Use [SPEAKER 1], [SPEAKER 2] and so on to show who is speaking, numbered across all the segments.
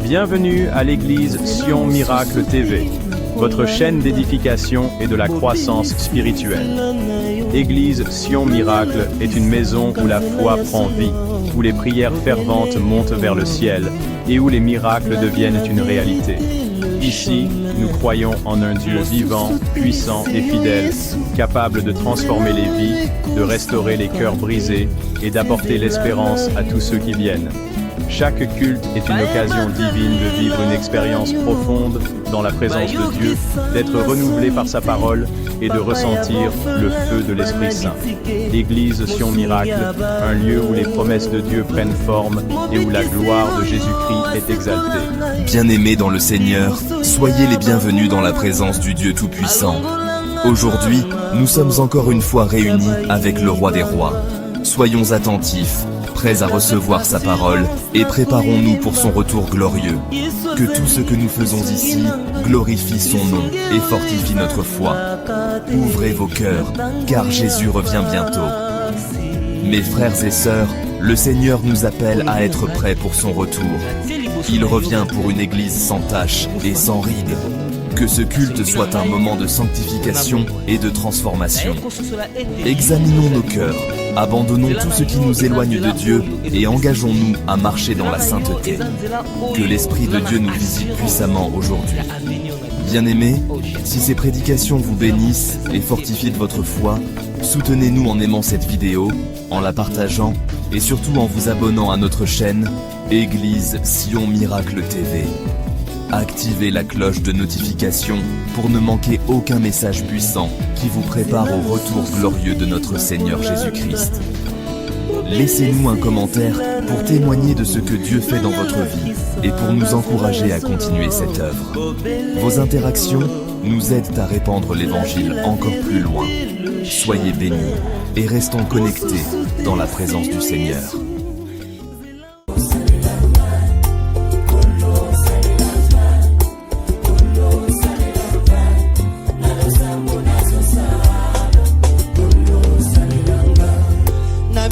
[SPEAKER 1] Bienvenue à l'église Sion Miracle TV, votre chaîne d'édification et de la croissance spirituelle. Église Sion Miracle est une maison où la foi prend vie, où les prières ferventes montent vers le ciel et où les miracles deviennent une réalité. Ici, nous croyons en un Dieu vivant, puissant et fidèle, capable de transformer les vies, de restaurer les cœurs brisés et d'apporter l'espérance à tous ceux qui viennent. Chaque culte est une occasion divine de vivre une expérience profonde dans la présence de Dieu, d'être renouvelé par sa parole et de ressentir le feu de l'Esprit Saint. Église Sion Miracle, un lieu où les promesses de Dieu prennent forme et où la gloire de Jésus-Christ est exaltée.
[SPEAKER 2] Bien-aimés dans le Seigneur, soyez les bienvenus dans la présence du Dieu Tout-Puissant. Aujourd'hui, nous sommes encore une fois réunis avec le Roi des Rois. Soyons attentifs, prêts à recevoir sa parole, et préparons-nous pour son retour glorieux. Que tout ce que nous faisons ici glorifie son nom et fortifie notre foi. Ouvrez vos cœurs, car Jésus revient bientôt. Mes frères et sœurs, le Seigneur nous appelle à être prêts pour son retour. Il revient pour une église sans tache et sans rides. Que ce culte soit un moment de sanctification et de transformation. Examinons nos cœurs, abandonnons tout ce qui nous éloigne de Dieu et engageons-nous à marcher dans la sainteté. Que l'Esprit de Dieu nous visite puissamment aujourd'hui. Bien-aimés, si ces prédications vous bénissent et fortifient de votre foi, soutenez-nous en aimant cette vidéo, en la partageant et surtout en vous abonnant à notre chaîne Église Sion Miracle TV. Activez la cloche de notification pour ne manquer aucun message puissant qui vous prépare au retour glorieux de notre Seigneur Jésus-Christ. Laissez-nous un commentaire pour témoigner de ce que Dieu fait dans votre vie et pour nous encourager à continuer cette œuvre. Vos interactions nous aident à répandre l'Évangile encore plus loin. Soyez bénis et restons connectés dans la présence du Seigneur.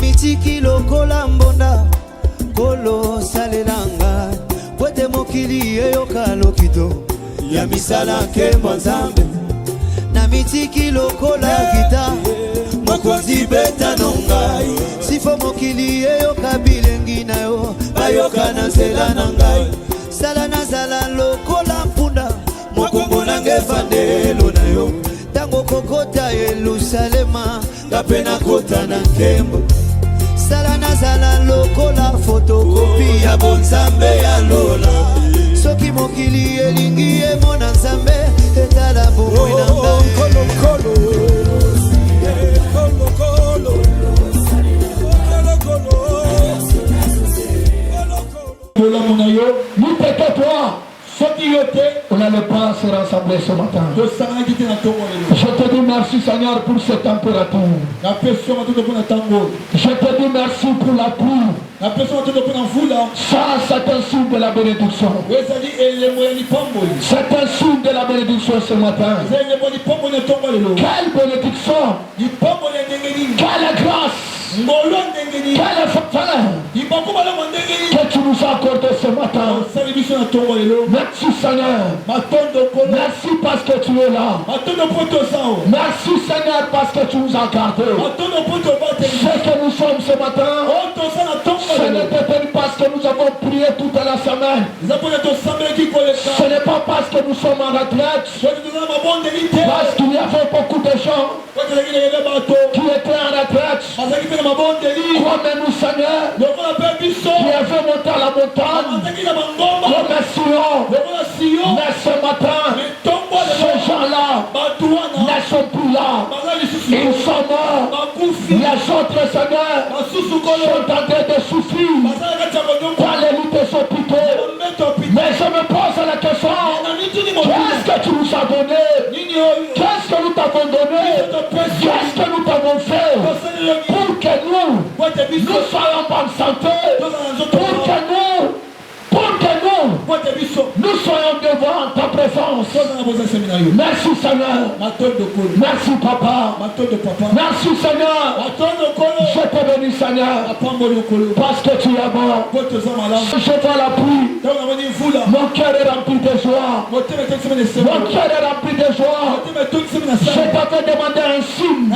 [SPEAKER 3] Mitiki lokola mbonda kolo salelanga kwete mokili eyoka lokito ya misala nkembo nzambe na mitiki lokola gita mokonzi beta nongai sifo mokili eyoka bilengi na yo bayoka na nzela na ngai sala nazala lokola mpunda mokongo nange vandelo na yo tango kokota Yerusalema ngape nakota na nkembo sala nazala lokola fotokopi ya bonzambe ya lola soki mokili elingi emona nzambe etala bomoi na
[SPEAKER 4] on n'allait pas se rassembler ce matin. Je te dis merci Seigneur pour cette température. Je te dis merci pour la pluie. Ça c'est un signe de la bénédiction. C'est un signe de la bénédiction ce matin. Quelle bénédiction. Quelle grâce. Quelle faveur que tu nous as accordé ce matin. Merci Seigneur. Merci parce que tu es là. Merci Seigneur parce que tu nous as gardés. Ce que nous sommes ce matin, ce n'était pas parce que nous avons prié toute la semaine. Ce n'est pas parce que nous sommes en retraite. Parce qu'il y avait beaucoup de gens qui étaient en retraite. Comme nous Seigneur, qui avaient monté à la montagne, comme Sion. Mais ce matin, ces gens-là ne sont plus là. Ils sont morts. Les autres Seigneur sont en train de souffrir par les luttes des hôpitaux. Mais je me pose la question, qu'est-ce que tu nous as donné? Qu'est-ce que nous t'avons donné? Qu'est-ce que nous Merci Seigneur. Merci Papa. Merci Seigneur. Je te bénis Seigneur. Parce que tu es bon. Je vois la pluie. Mon cœur est rempli de joie. Mon cœur est rempli de joie. Je t'avais demandé un signe.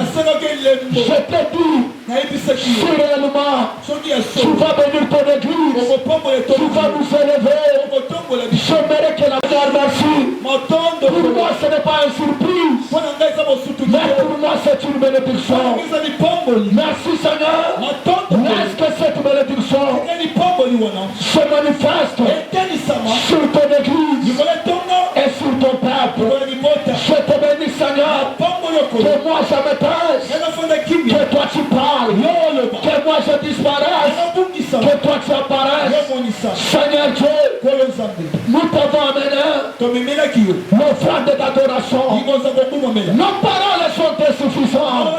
[SPEAKER 4] Je t'ai dit, si réellement tu vas venir ton église, tu vas nous élever. J'aimerais que la merci. Pour moi ce n'est pas une surprise, mais pour moi c'est une bénédiction. Merci Seigneur. Laisse que cette bénédiction se manifeste sur ton église et sur ton peuple. Je te bénis Seigneur. Que moi je me taise, que toi tu parles, que moi je disparaisse, que toi tu apparaisses. Seigneur Dieu, nous t'avons amené l'offrande d'adoration. Nos paroles sont insuffisantes.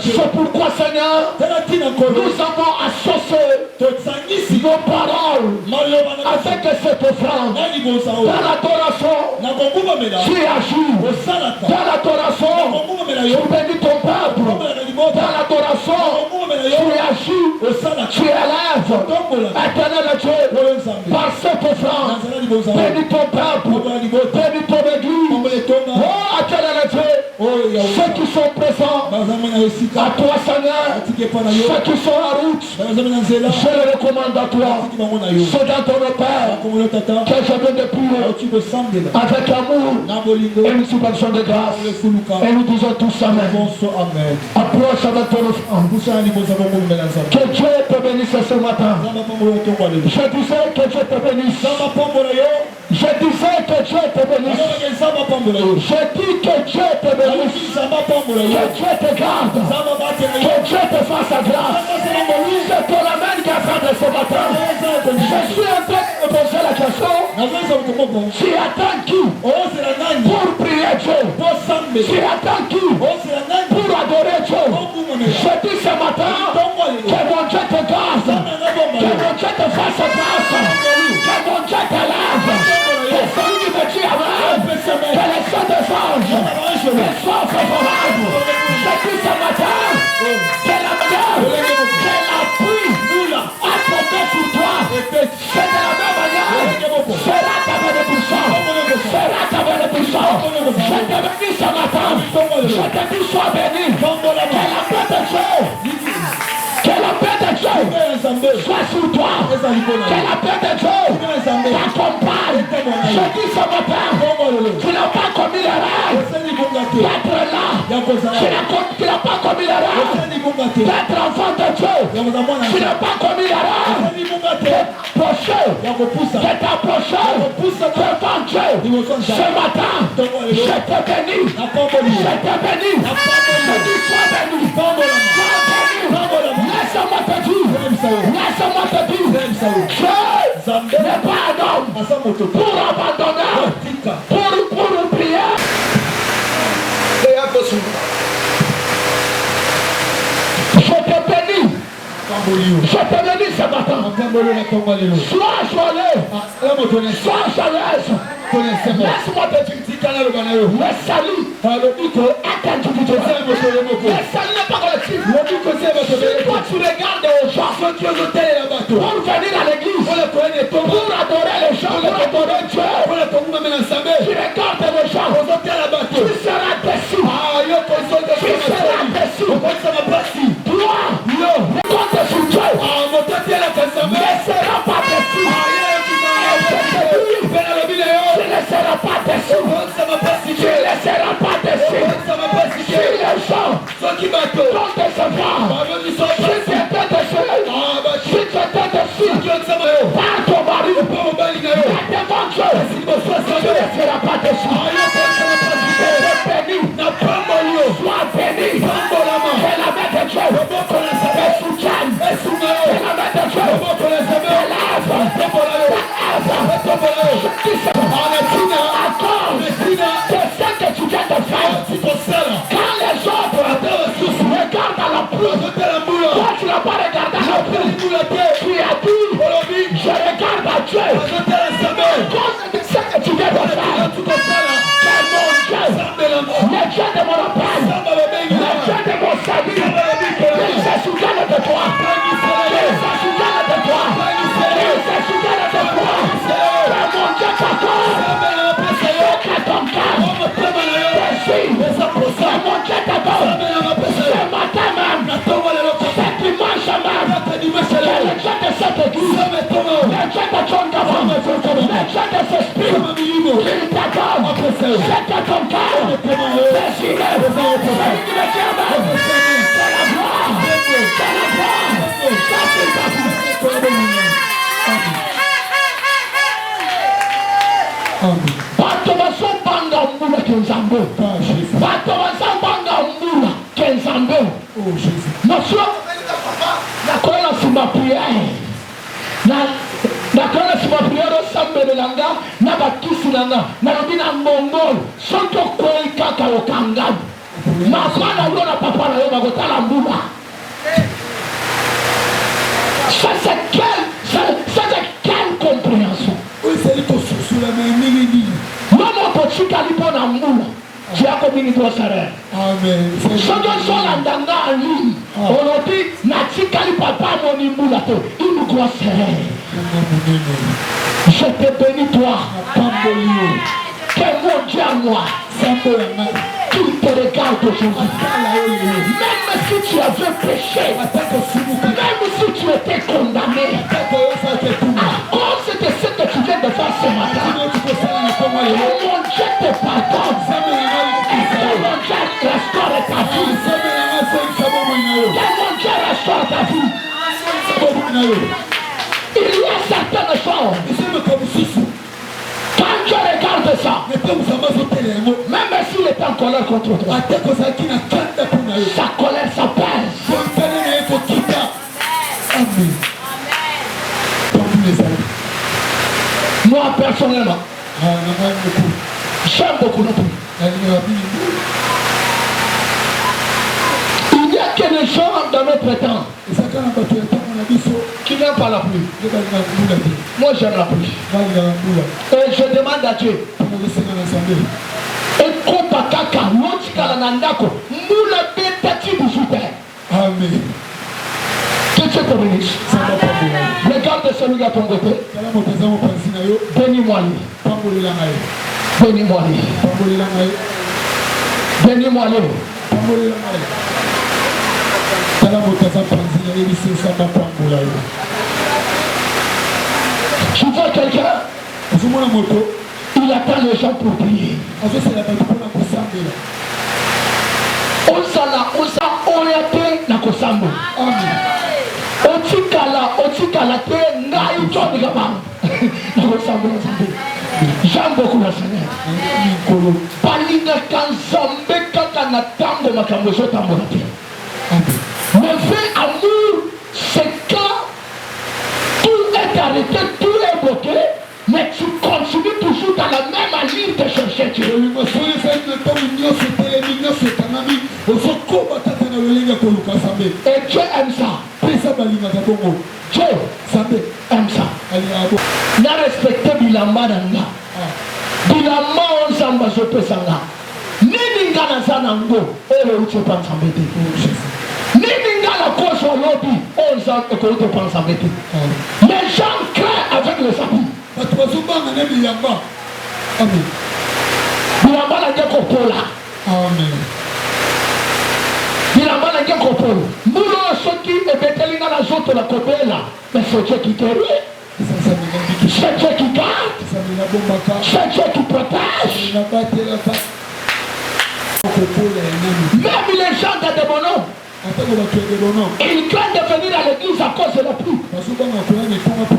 [SPEAKER 4] C'est pourquoi Seigneur, nous avons associé nos paroles avec cette offrande. Dans l'adoration, tu agis. Dans l'adoration, tu bénis ton peuple. Dans l'adoration, tu agis. Tu élèves. Éternel Dieu, par cette offrande, bénis ton peuple. Bénis ton église. Oh, éternel Dieu, ceux qui sont présents à toi Seigneur, ceux qui sont en route, je les recommande à toi. C'est dans ton Père que je viens de prier avec amour et une supplication de grâce. Et nous disons tous Amen. Approche avec ton offrande. Que Dieu te bénisse ce matin. Je disais que Dieu te bénisse. Je disais que Dieu te bénisse. Je dis que Dieu te bénisse. Que Dieu te garde. Que Dieu te fasse grâce. C'est ton amen qui a fait ce matin. Je suis en train de me poser la question. Tu attends qui pour prier Dieu? Tu attends qui pour adorer Dieu? Je dis ce matin que mon Dieu te garde. Que mon Dieu te fasse grâce. Que mon Dieu te lève. Que celui qui me dit Amen. Que les sons des anges soient favorables. Je dis ce matin que la manière que la pluie a tombé sur toi, c'est de la même manière sera ta bénédiction. Sera ta bénédiction. Je te bénis ce matin. Je te dis sois béni. Que la paix de Dieu, que la paix de Dieu soit sur toi. Que la paix de Dieu t'accompagne. Je dis ce matin, tu n'as pas commis l'erreur d'être là. Tu n'as pas commis l'erreur d'être enfant de Dieu. Tu n'as pas commis l'erreur de t'approcher devant Dieu. Ce matin, je te bénis. Je te bénis. Je dis sois béni. Laisse-moi te dire. Dieu n'est pas un homme pour abandonner, pour oublier. Je te bénis. Je te bénis ce matin. Sois joyeux. Sois joyeuse. Laisse-moi te dire. Le salut est individuel. Le salut n'est pas collectif. Si toi tu regardes aux gens pour venir à l'église, pour adorer les gens, pour adorer Dieu, tu regardes les gens, tu seras déçu. Tu seras déçu. Toi, compte sur Dieu, ne sera pas déçu. Tu ne seras pas déçu. Tu ne seras pas déçu. Si les gens vont décevoir, si tu étais déçu par ton mari, devant Dieu, tu ne seras pas déçu. Sois béni. Que la main de Dieu te soutienne. Que la main de Dieu c'est ce que tu viens de faire. Quand les autres regardent à la pluie, toi tu n'as pas regardé à la pluie. Tu as dit, je regarde à Dieu. À cause de ce que tu viens de faire. qui t'attendent, c'est à ton cœur, désiré, celui qui me tient mal, c'est la gloire, ça c'est ta vie. Bato basopanga mbula kenzambe, bato basopanga mbula kenzambe. Monsieur, nakola sima prière, nakola sima prière osambele langa, na bakisi langa, na lobi na mongol, soto kwei kaka okangam. Mama na ulo na papa na yo bakotala mbula. Ça c'est quelle compréhension? Mama pochika lipo na mbula. Tu as commis une grosse erreur. Amen. Une grosse erreur. Je te bénis toi. Que mon Dieu à moi. Qu'il te regarde aujourd'hui. Même si tu avais péché. Même si tu étais condamné. À cause de ce que tu viens de faire ce matin. Que mon Dieu te pardonne. Que mon Dieu restaure ta vie. Que mon Dieu restaure ta vie. Il y a certaines choses. Quand tu regardes ça, même s'il est en colère contre toi, sa colère s'apaise. Amen. Moi personnellement, j'aime beaucoup notre vie. Il n'y a que les gens dans notre temps qui n'aiment pas la pluie. Moi j'aime la pluie. Et je demande à Dieu. Amen. Que Dieu te bénisse. Regarde celui à ton côté. Bénis-moi lui. Bénis-moi lui. Bénis-moi lui. Tu vois quelqu'un? Il attend les gens pour prier. Osa oyate na kosambo. Otikala te ngai toni kama. Na kosambo na sambe. J'aime beaucoup la Seigneur. Palinga kanzambe kaka na tango makambo zo tango na te. Mais vrai amour, c'est quand tout est arrêté, tout est bloqué, mais tu continues toujours dans la même ligne de chercher Dieu. Et Dieu aime ça. Dieu aime ça. N'a respecté Bilamba Nanga. Bilamba on s'en je peux s'en là. Nini ngana zanango, ele uche pansambete. Nini ngana koso lobby, on s'en écoute pansambete. Les gens créent avec le sapin. Amen. Bilamba na ngeko pola. Amen. Bilamba na ngeko pola. Mulo soki ebetelinga na zoto la kobela. Mais c'est Dieu qui guérit. C'est Dieu qui garde. C'est Dieu qui protège. Même les gens de démonons, ils craignent de venir à l'église à cause de la pluie.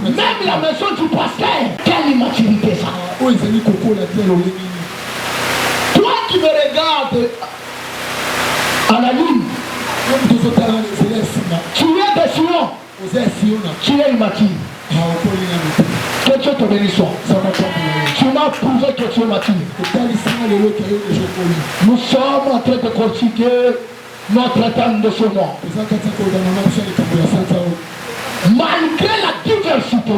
[SPEAKER 4] Même la maison du pasteur, quelle immaturité ça. Toi qui me regardes à la lune, tu es de Sion, tu es immature. Que Dieu te bénisse. Tu m'as prouvé que tu es mature. Nous sommes en train de continuer notre temps de ce mois. Malgré la diversité,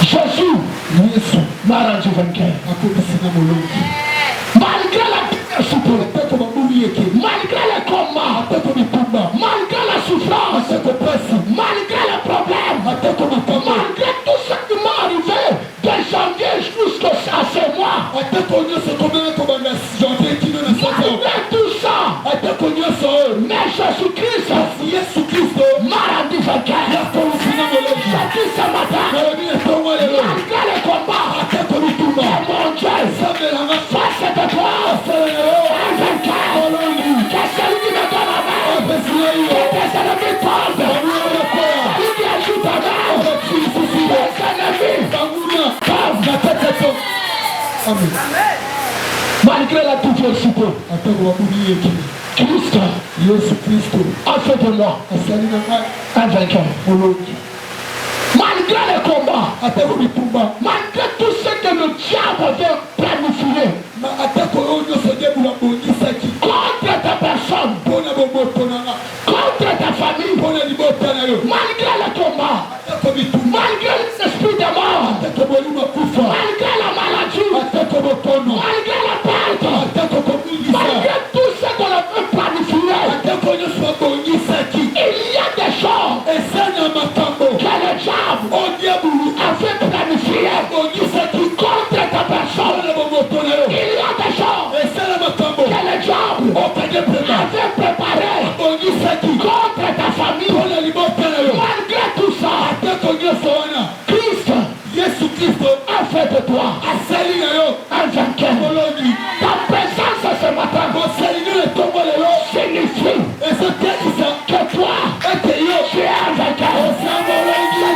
[SPEAKER 4] Jésus m'a rendu vainqueur. Malgré la diversité, malgré les combats, malgré la souffrance, malgré les problèmes, malgré tout ce qui m'est arrivé de janvier jusqu'à ce mois, malgré tout ça, mais Jésus-Christ m'a rendu vainqueur. Amen.
[SPEAKER 5] Malgré la diversité, Christ, a fait de moi un vainqueur. Malgré les combats, malgré tout ce que le diable avait planifié contre ta personne, contre ta famille, malgré le combat, malgré l'esprit de mort, malgré la maladie, malgré la perte, malgré tout ce qu'on a fait planifier, il y a des choses que le diable a fait planifier contre ta personne. Il y a des choses que le diable avait préparées contre ta famille. Malgré tout ça, Christ a fait de toi un vainqueur. Ta présence ce matin signifie que toi, tu es un vainqueur.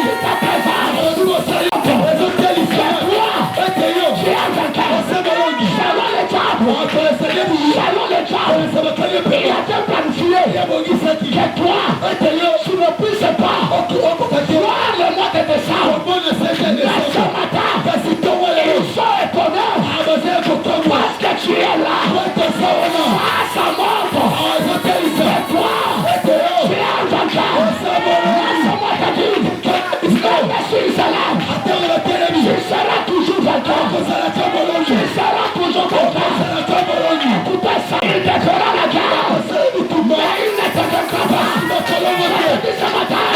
[SPEAKER 5] C'est ta présence. Que toi, tu es un vainqueur. Selon le diable, il a bien planifié que toi, tu ne puisses pas voir le mois de décembre. Mais ce matin, ils sont étonnés parce que tu es là. Face à mort. Et toi, tu es un vainqueur. Laisse-moi te dire que même si Israël, tu seras toujours vainqueur. Tu seras toujours vainqueur. Écoutez ça, il te fera la guerre. Mais il ne te vaincra pas. Ce matin,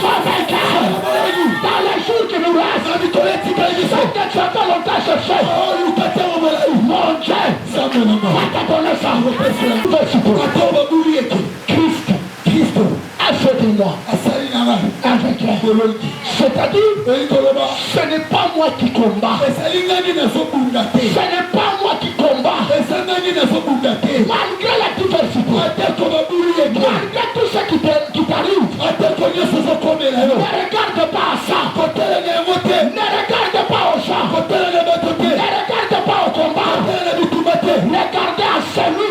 [SPEAKER 5] sois vainqueur. Dans les jours qui nous restent, ce que tu as pas longtemps cherché, mon Dieu, va te donner ça. Christ a fait de moi un vainqueur. C'est-à-dire, ce n'est pas moi qui combat. Ce n'est pas moi qui combat. Malgré la diversité, malgré tout ce qui t'arrive, ne regarde pas à ça. Ne regarde pas aux gens. Ne regarde pas au combat. Regardez à celui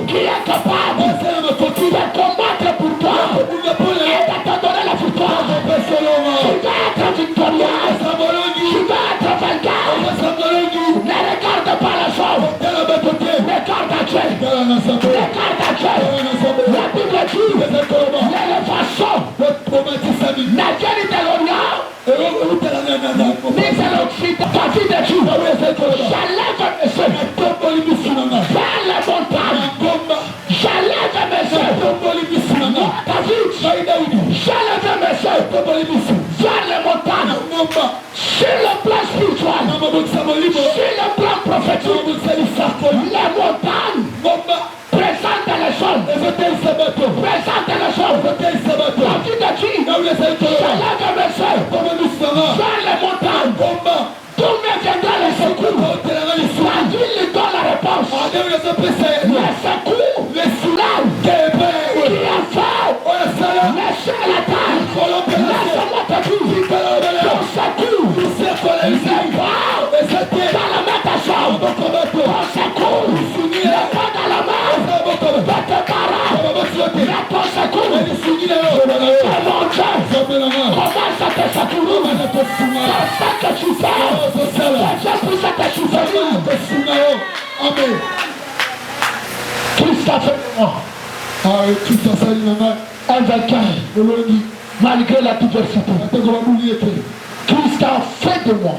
[SPEAKER 5] qui est capable de combattre pour toi et de te donner la victoire. Tu vas être victorieux. Tu vas être vainqueur. Ne regarde pas les hommes. Regarde à Dieu. Regarde à Dieu. La Bible dit l'élévation n'a jamais de l'Orient, mais c'est l'Occident. David a dit, j'enlève mes yeux vers les montagnes. J'enlève mes yeux. David, j'enlève mes yeux vers les montagnes. Sur le plan spirituel, sur le plan prophétique, les montagnes présente les choses. Présente les choses. David a dit, j'enlève mes yeux vers les montagnes. D'où me viendra le secours? David lui donne la réponse. Le secours, là qui a fait les cieux et la terre. Laisse-moi te dire, ton secours, c'est pas dans la main ta chambre. Ton secours n'est pas dans la main de tes parents. Mais ton secours, c'est mon Dieu. Commence à te secourir. C'est ça que tu fais. C'est Dieu pour ça que tu fais.
[SPEAKER 4] Amen.
[SPEAKER 5] Christ a fait de moi un vainqueur. Malgré la diversité, Christ a fait de moi.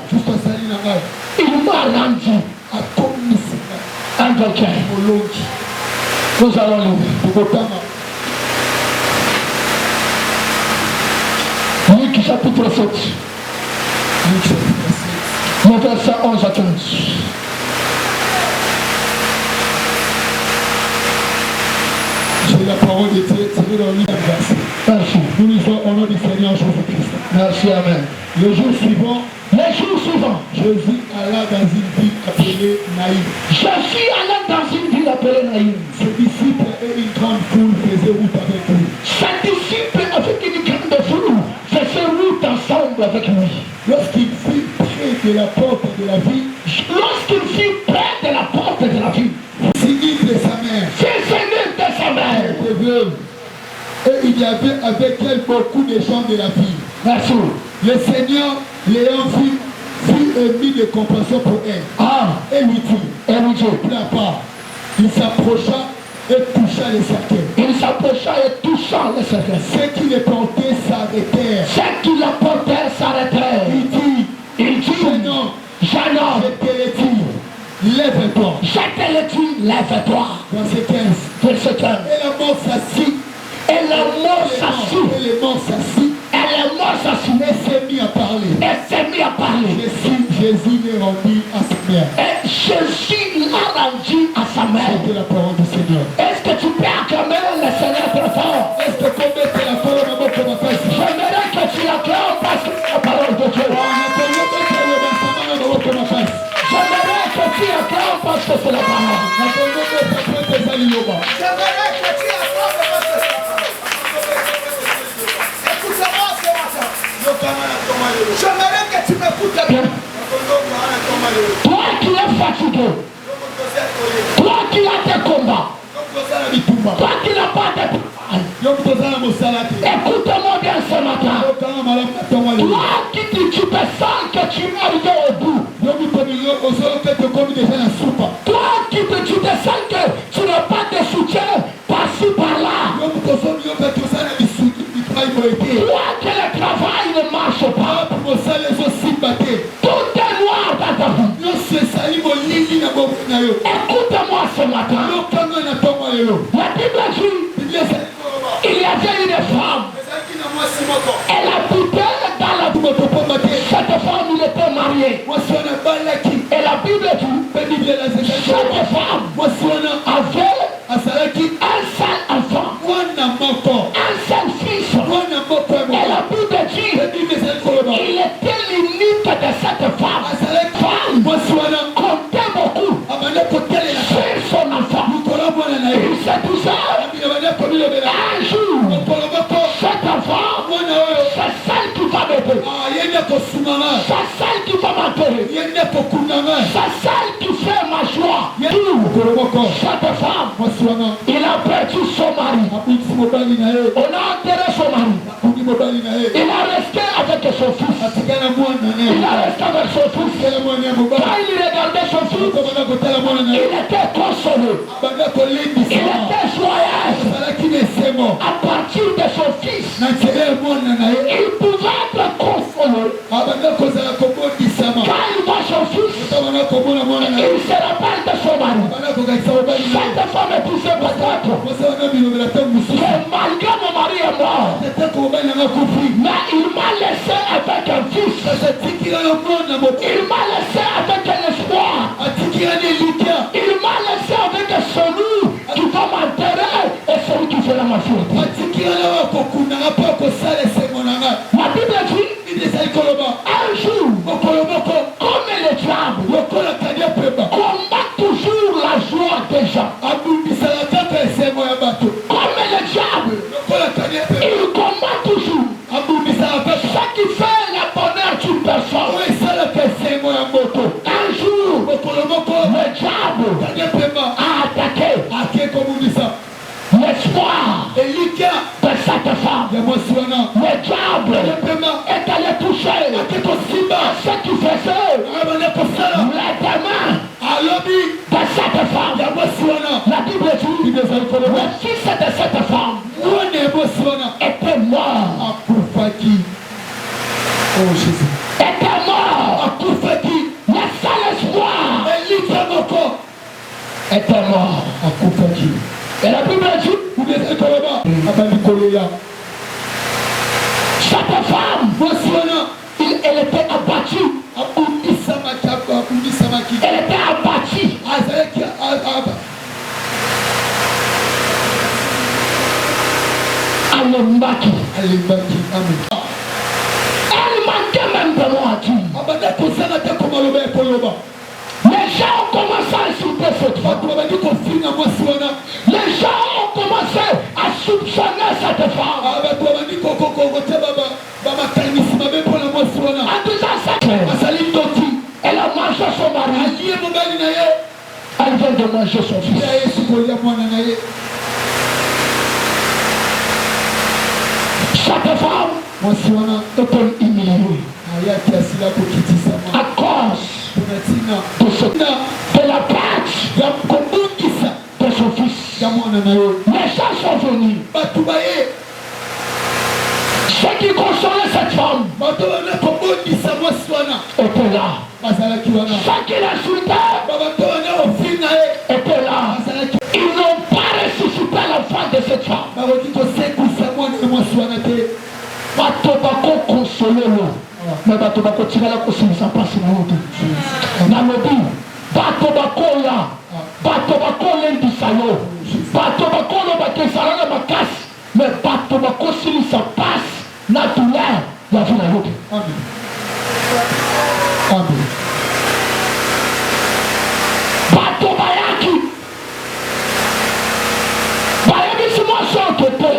[SPEAKER 5] Il m'a rendu un vainqueur. Nous allons lire Luc chapitre 7, le verset 11 à 15.
[SPEAKER 4] J'ai la parole de Dieu, c'est dans le livre.
[SPEAKER 5] Merci.
[SPEAKER 4] Nous lisons au nom du Seigneur Jésus-Christ.
[SPEAKER 5] Merci, Amen.
[SPEAKER 4] Le jour suivant,
[SPEAKER 5] Jésus
[SPEAKER 4] alla dans une ville appelée Naïm.
[SPEAKER 5] Jésus alla dans une ville appelée Naïm.
[SPEAKER 4] Ses disciples et une grande foule faisaient route avec lui.
[SPEAKER 5] Ses disciples avec une grande foule faisaient route ensemble.
[SPEAKER 4] ensemble avec lui.
[SPEAKER 5] Lorsqu'il fut près de la porte de la ville,
[SPEAKER 4] Lorsqu'il fut près de la porte de la ville,
[SPEAKER 5] fils de sa mère,
[SPEAKER 4] fils unique de sa mère,
[SPEAKER 5] était veuve. Et il y avait avec elle beaucoup de gens de la ville.
[SPEAKER 4] merci.
[SPEAKER 5] Le Seigneur l'ayant vu, fut émis de compassion pour elle. Et lui dit, pleure pas. Il s'approcha et toucha les cercueils.
[SPEAKER 4] Il s'approcha et toucha le cercueil.
[SPEAKER 5] Ceux qui les portaient s'arrêtèrent.
[SPEAKER 4] Ceux qui le portaient s'arrêtèrent.
[SPEAKER 5] Il dit, jeune homme, je te le dis, lève-toi.
[SPEAKER 4] Je te le dis, lève-toi.
[SPEAKER 5] Verset 15.
[SPEAKER 4] Verset 15.
[SPEAKER 5] Et la mort s'assit.
[SPEAKER 4] Et la mort s'assit.
[SPEAKER 5] Et les morts s'assit.
[SPEAKER 4] Et la mort s'assit.
[SPEAKER 5] Et s'est mis à parler.
[SPEAKER 4] Et s'est mis à parler.
[SPEAKER 5] Jésus les rendit à sa mère.
[SPEAKER 4] Et Jésus l'a rendu à sa mère.
[SPEAKER 5] C'était la parole du Seigneur.
[SPEAKER 4] Est-ce que tu peux acclamer le Seigneur très fort?
[SPEAKER 5] Est-ce que tu peux mettre la parole à mon commentaire?
[SPEAKER 4] J'aimerais que tu acclames parce que c'est la parole de Dieu.
[SPEAKER 5] J'aimerais que tu
[SPEAKER 4] acclames parce que c'est la parole.
[SPEAKER 3] Écoute-moi ce matin. J'aimerais que tu m'écoutes bien.
[SPEAKER 4] Toi qui es fatigué, toi qui as des combats, toi qui n'as pas de travail, écoute-moi bien ce matin. Toi qui tu te sens que tu es arrivé au bout. Toi qui tu te sens que tu n'as pas de soutien par-ci par-là. Toi que le travail ne marche pas. Tout est noir dans ta vie. Écoute-moi ce matin. La Bible dit, il y avait une femme. Elle habitait dans la Bible. Cette femme, il était mariée. Et la Bible dit, cette femme avait un seul enfant, un seul fils. Et la Bible dit, il était l'unique de cette femme. Comptait beaucoup sur son enfant. Il s'est dit ça. Un jour, cet enfant, c'est celle qui va m'aider. C'est celle qui va m'enterrer. C'est celle qui fait ma joie. Cette femme, il a perdu son mari. On a enterré son mari. Il a resté avec son fils. Il a resté avec son fils. Quand il regardait son fils, il était consolé. Il était joyeux. À partir de son fils, il pouvait être consolé. Quand il voit son fils, il se rappelle de son mari. Cette femme est poussée peut-être que malgré mon mari est mort, mais il m'a laissé avec un fils. Il m'a laissé avec un espoir. Il m'a laissé avec celui qui va m'enterrer et celui qui fera ma faute. La Bible dit, un jour, comme le diable combat toujours la joie des gens. Comme le diable, il combat toujours ce qui fait le bonheur d'une personne. Un jour, le diable a attaqué l'espoir de cette femme. Le diable est allé toucher ce qui faisait les demain de cette femme. La Bible dit, le fils de cette femme était mort. Était mort. Le seul espoir était mort. Et la Bible dit, cette femme, elle était abattue. Elle était abattue. Elle manquait même de moi. Les gens ont commencé à insulter cette femme. Les gens ont commencé à soupçonner cette femme.
[SPEAKER 5] En disant ça, elle a mangé son mari. Elle vient de manger son fils. Cette femme est humiliée à cause de la perte de son fils. Les gens sont venus. Ceux qui consolaient cette femme étaient là. Ceux qui l'insultaient étaient là. Ils n'ont pas ressuscité l'enfant de cette femme. Batobako consolelo. Mais Batobako tira la consolation passe na yote. Na lobi. Batobako la. Batobako lendi sayo. Batobako lo bakesala na makas. Mais Batobako sili sa passe na douleur ya vie na yote.
[SPEAKER 4] Amen. Amen.
[SPEAKER 5] Batobayaki. Bayabisi mo so tope.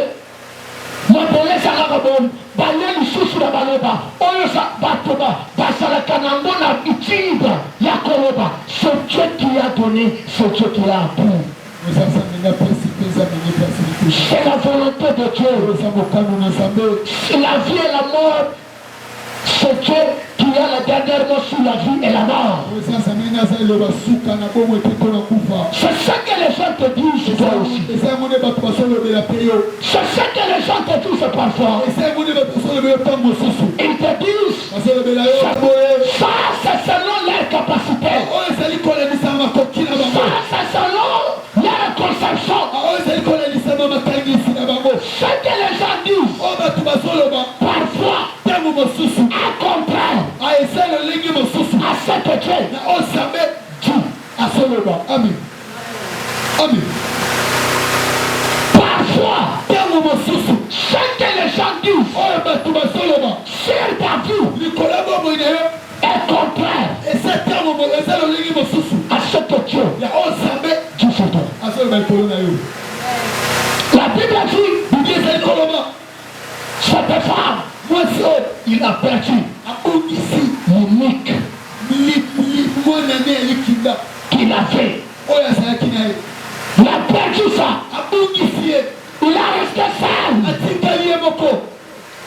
[SPEAKER 5] Mabeleza ngabon. Baleli susu na baloba. Oyo sa batoba. Basala kanango na itimba ya koloba. C'est Dieu qui a donné, c'est Dieu qui a appris. C'est la volonté de Dieu. La vie et la mort, c'est Dieu qui a la dernière mot sur la vie et la mort. C'est ce que les gens te disent, toi aussi. C'est ce que les gens te disent parfois. Ils te disent, ça c'est selon leur capacité. Ça c'est selon leur conception. Ce que les gens disent, parfois, à comprendre, à cette Dieu,
[SPEAKER 4] Amen. Amen.
[SPEAKER 5] parfois, ce que les gens disent, sur ta vie, est contraire à ce que Dieu dit sur toi. La Bible dit, cette femme, il a perdu l'unique qu'il avait. Il a perdu ça. Il a resté seul.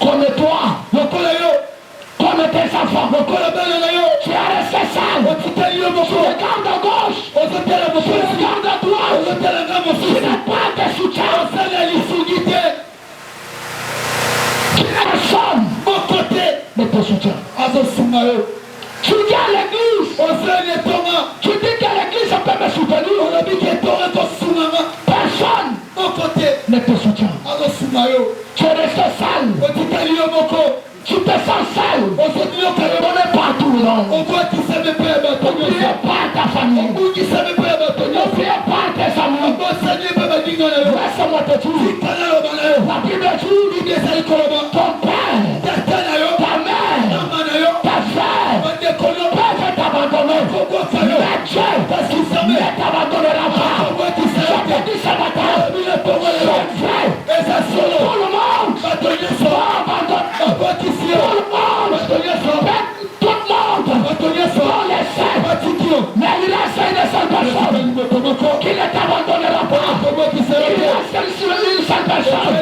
[SPEAKER 5] Comme toi, comme tes enfants. Tu es resté seul. Tu regardes à gauche. Tu regardes à droite. Tu n'as pas de soutien. Personne ne te soutient. Tu dis à l'église, tu dis que l'église peut me soutenir. Personne ne te soutient. Tu es resté seul. Tu te sens seul. On n'est pas tout le monde. N'oubliez pas ta famille. N'oubliez pas tes amis. Laisse-moi te dire. La Bible dit, ton père, ta mère, ta frère peuvent t'abandonner. Mais Dieu ne t'abandonnera pas. Je te dis ce matin, c'est vrai. Tout le monde va abandonner. Tout le monde va laisser. Mais il a essayé de seule personne qui ne t'abandonnera pas. Il reste sur une seule personne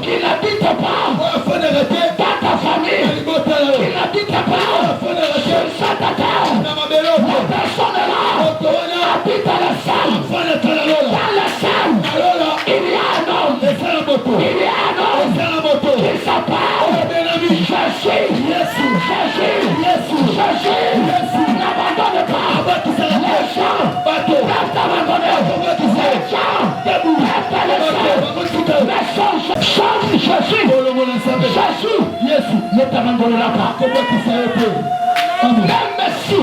[SPEAKER 5] qui n'habite pas dans ta famille, qui n'habite pas sur cette terre. La personne là habite dans le ciel. Dans le ciel, il y a un homme. Il y a un homme qui s'appelle Jésus. N'abandonne pas. Les gens peuvent t'abandonner. Les gens peuvent te laisser. Mais sauf Jésus. Jésus ne t'abandonnera pas. Même si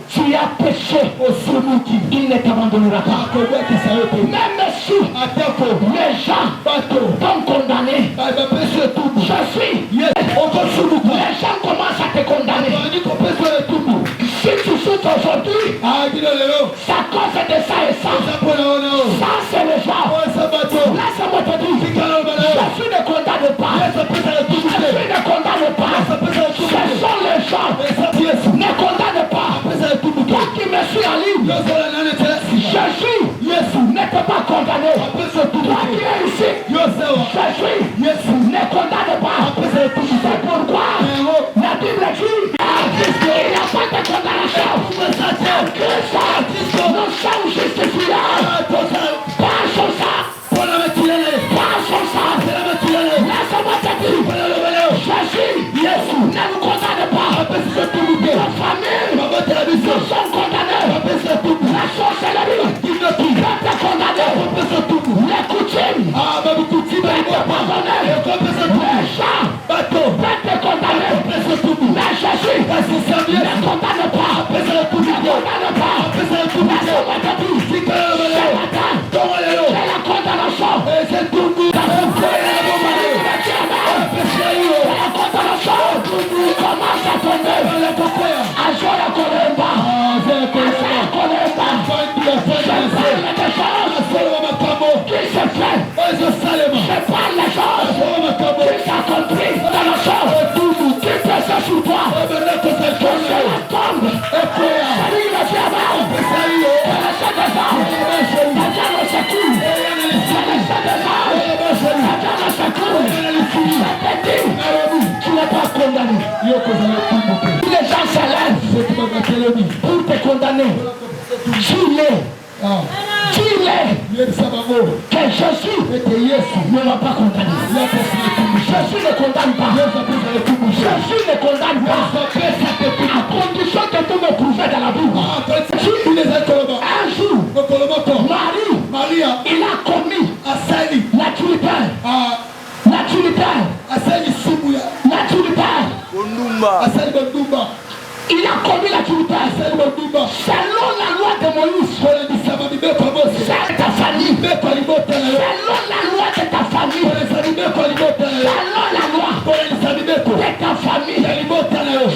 [SPEAKER 5] tu as péché, il ne t'abandonnera pas. Même si les gens t'ont condamné, les gens commencent à te condamner. Si tu souffres aujourd'hui, c'est à cause de ça et ça. Ça c'est le genre. Laisse-moi te dire, Jésus ne condamne pas. Jésus ne condamne
[SPEAKER 4] pas. Ce sont les gens. Ne condamne pas. Toi qui me suis en ligne. Jésus ne peut pas condamner. Toi qui es ici. Jésus ne condamne pas. C'est pourquoi la Bible dit il n'y a pas de condamnation. Christ, nous sommes justifiés. Par son sang. Par son sang. Laisse-moi te dire. Jésus ne nous condamne pas. La famille, nous sommes condamnés. La sorcellerie peut te condamner. Les coutumes peuvent te pardonner. Les gens peuvent te condamner. Mais Jésus ne condamne pas. Ne condamne pas. Laisse-moi te dire. Ce matin, c'est la condamnation. C'est la condamnation. Commence à tomber. Ajoya Kolemba. Ajoya Kolemba. Qui se fait? Je parle les choses qui s'accomplissent dans le sang. Qui pèse sur toi? Que c'est la tombe. Salut le diable. C'est le sang des armes. La diable secoue. C'est le sang des armes. La diable secoue. Je te dis, tu n'es pas condamné. Les gens se lèvent pour te condamner. Dis-le que Jésus ne va pas condamner. Jésus ne condamne pas. Jésus ne condamne pas. À condition que tu me prouves dans la Bible. Un jour, Marie, il a commis l'adultère. Il a commis l'adultère. Selon la loi de Moïse, c'est ta famille. Selon la loi de ta famille. Selon la loi de ta famille.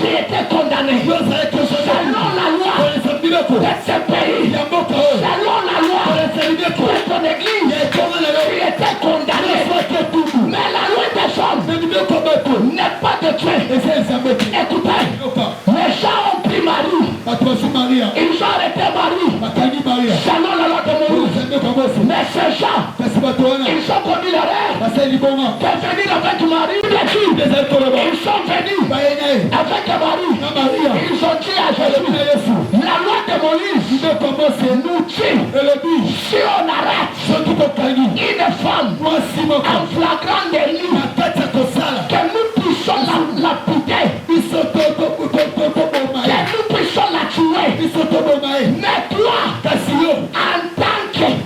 [SPEAKER 4] J'ai été condamné. Selon la loi de ce pays. Selon la loi de ton église. J'ai été condamné. Mais la loi des hommes n'est pas de tuer. Écoutez. Les gens ont pris Marie. Ils ont arrêté Marie. Selon la loi de Moïse. Mais ces gens, ils ont commis l'erreur de venir avec Marie. Ils sont venus avec Marie. Ils ont dit à Jésus, la loi de Moïse nous dit, si on arrête une femme en flagrant délit, que nous puissions la puter, que nous puissions la tuer. Mais toi, en tant que Jésus,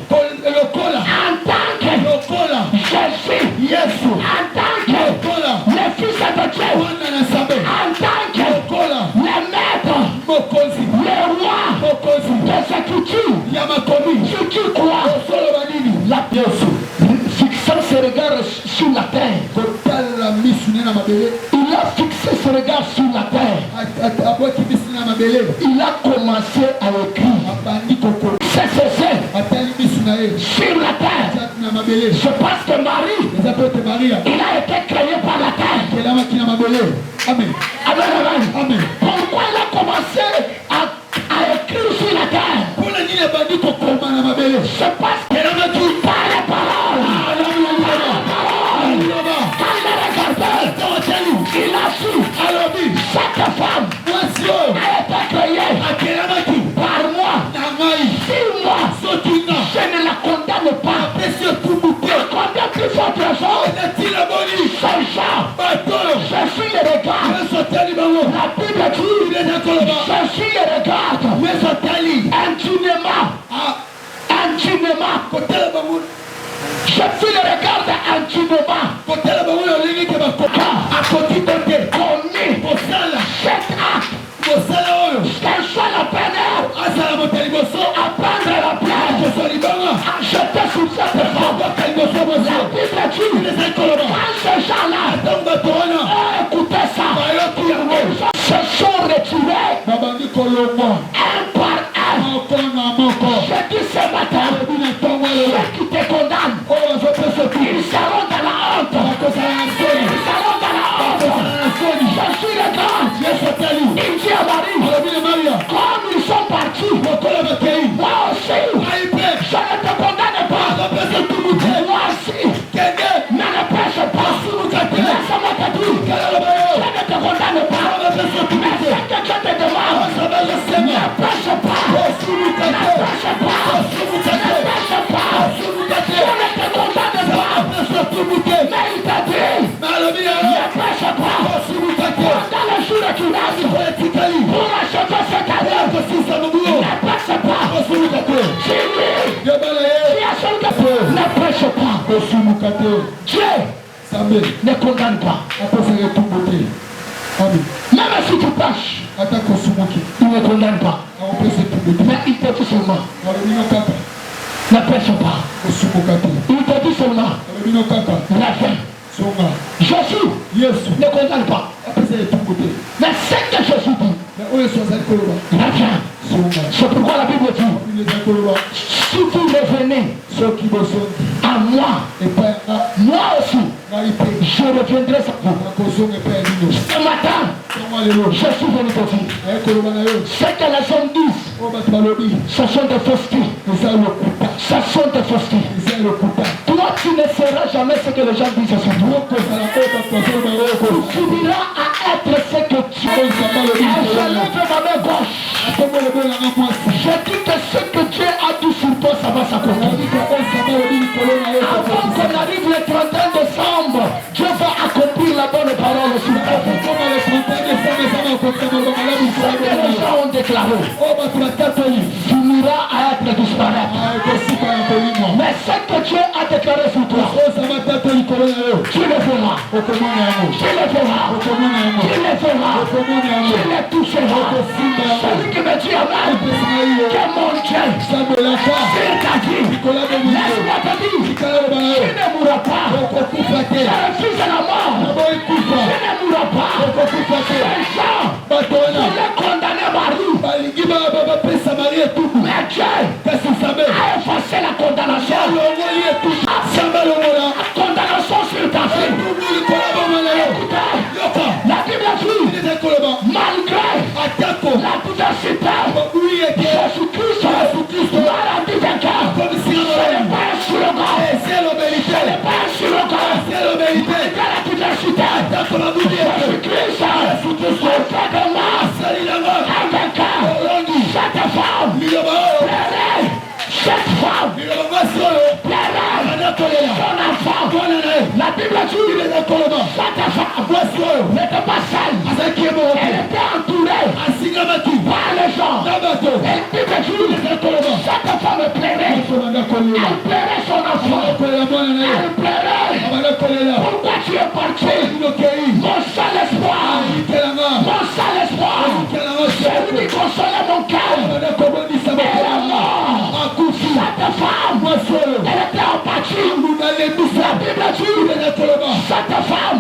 [SPEAKER 4] en tant que le Fils de Dieu, en tant que le Maître, le Roi de cette culture, tu crois la pièce, fixant ses regards sur la terre. Il a fixé ses regards sur la terre. Il a commencé à écrire. C'est sur la terre. Je pense que Marie, il a été créé par la terre. Amen. Amen. Pourquoi il a commencé à écrire sur la terre? Je pense qu'il a dit par la parole. Il a su chaque femme a été créée par moi. 6 mois, je ne la condamne pas. Combien plus forte raison? Ces gens, je suis le regard. La Bible dit, je suis le regard. Intimement. Je suis le regard intimement. Commis cet acte. Quelle soit la peine, à prendre la place, à jeter sur cette femme. La Bible dit, quand ces gens-là écoutez ça, se sont retirés un par un. Je dis ce matin, ceux qui te condamnent, ils seront dans la honte. Ils seront dans la honte. grâce pour achever cette année. Ne prêche pas. C'est lui qui a seul ne prêche pas. Dieu ne condamne pas. Même si tu prêches, il ne condamne pas. Mais il te dit seulement, ne prêche pas. Il te dit seulement, la fin. Jésus ne condamne pas. Mais c'est que Jésus dit, la fin. C'est pourquoi la Bible dit, si vous revenez à moi, moi aussi, je reviendrai sur vous. Ce matin, je suis venu te dire, ce que les hommes disent, ce sont des faussetés. Ce sont des faussetés. Toi, tu ne seras jamais ce que les gens disent sur toi. Tu finiras à être ce que tu es. Et je lève ma main gauche. Je dis que ce que Dieu a dit sur toi, ça va s'accomplir. Avant qu'on arrive le 31 décembre, Dieu va accomplir la bonne parole sur toi. Les gens ont déclaré, finira à être disparaître. Mais ce que Dieu a déclaré sur toi, tu le feras. Tu le feras. Tu le feras. Tu le toucheras. Celui qui me dit amen, que mon Dieu, sur ta vie, laisse-moi te dire, tu ne mourras pas. Je refuse la mort. Tu ne mourras pas. Les gens voulaient condamner Marie. Mais Dieu a effacé la condamnation. La condamnation sur ta vie. Écoutez, la Bible dit, malgré la diversité, Jésus-Christ l'a rendu vainqueur. Ce n'est pas un slogan. Ce n'est pas un slogan. Malgré la diversité, Jésus-Christ a fait de moi un vainqueur. Cette femme plairait. Cette femme plairait son enfant. La Bible dit, cette femme n'était pas seule. Elle était entourée par les gens. Et la Bible dit, cette femme plairait. Elle plairait son enfant. Elle plairait. Pourquoi tu es parti? Mon seul espoir. Mon seul espoir. C'est lui qui consolait mon cœur. Et la mort. Cette femme, elle était en pâture. La Bible dit, cette femme,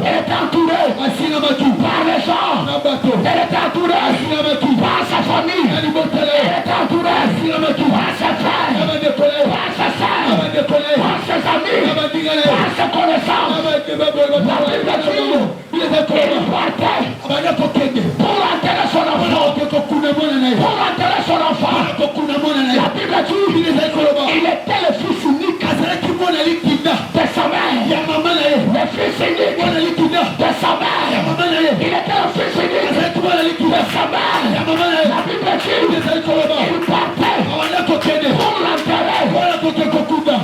[SPEAKER 4] elle était entourée par les gens. Elle était entourée par sa famille. Elle était entourée par ses frères, par ses soeurs, par ses amis, par ses connaissances. La Bible dit, il partait pour enterrer son enfant. Pour enterrer son enfant. La Bible dit, il était le fils unique de sa mère. Le fils unique de sa mère. Il était le fils unique de sa mère. La Bible dit, il partait pour l'enterrer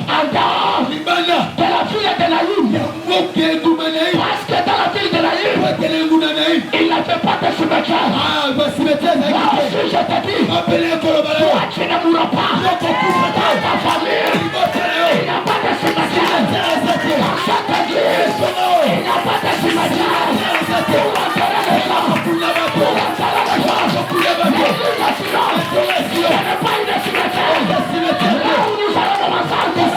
[SPEAKER 4] en dehors de la ville de Naïm. Parce que dans la ville de Naïm, il n'avait pas de cimetière. Moi aussi je te dis, toi tu ne mourras pas. Dans ta famille, il n'y a pas de cimetière. Dans cette église, il n'y a pas de cimetière. Pour enterrer les gens, l'église silence, ce n'est pas une cimetière. Là où nous allons nous rassembler,